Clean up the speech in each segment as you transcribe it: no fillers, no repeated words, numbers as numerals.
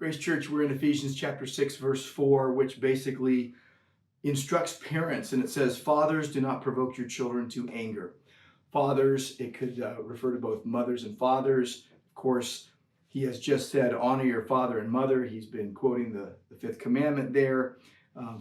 Grace Church, we're in Ephesians chapter 6, verse 4, which basically instructs parents, and it says, fathers, do not provoke your children to anger. Fathers, it could refer to both mothers and fathers. Of course, he has just said, honor your father and mother. He's been quoting the fifth commandment there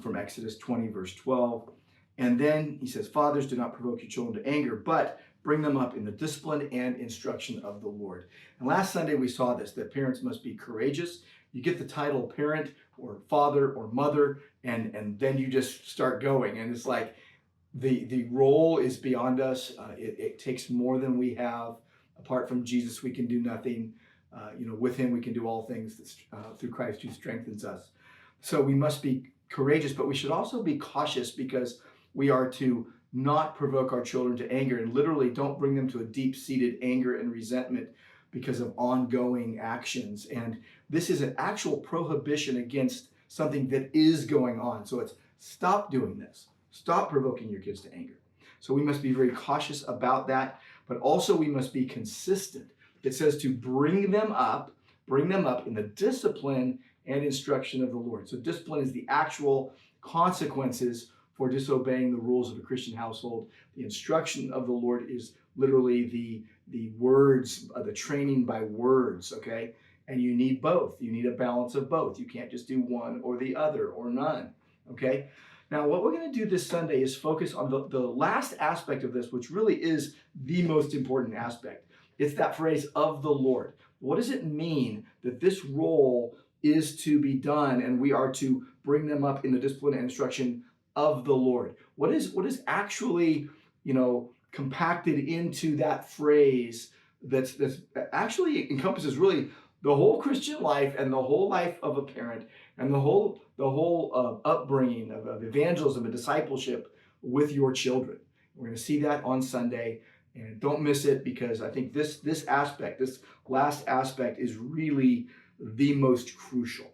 from Exodus 20, verse 12. And then he says, fathers, do not provoke your children to anger, but bring them up in the discipline and instruction of the Lord. And last Sunday we saw this, that parents must be courageous. You get the title parent or father or mother, and then you just start going. And it's like the role is beyond us. It takes more than we have. Apart from Jesus, we can do nothing. With him, we can do all things through Christ who strengthens us. So we must be courageous, but we should also be cautious because we are to not provoke our children to anger, and literally don't bring them to a deep-seated anger and resentment because of ongoing actions. And this is an actual prohibition against something that is going on. So it's stop doing this. Stop provoking your kids to anger. So we must be very cautious about that, but also we must be consistent. It says to bring them up in the discipline and instruction of the Lord. So discipline is the actual consequences for disobeying the rules of a Christian household. The instruction of the Lord is literally the words, the training by words, okay? And you need both. You need a balance of both. You can't just do one or the other or none, okay? Now, what we're going to do this Sunday is focus on the last aspect of this, which really is the most important aspect. It's that phrase, of the Lord. What does it mean that this role is to be done and we are to bring them up in the discipline and instruction of the Lord? What is actually, compacted into that phrase that's actually encompasses really the whole Christian life and the whole life of a parent and the whole upbringing of evangelism and discipleship with your children. We're going to see that on Sunday, and don't miss it, because I think this last aspect is really the most crucial.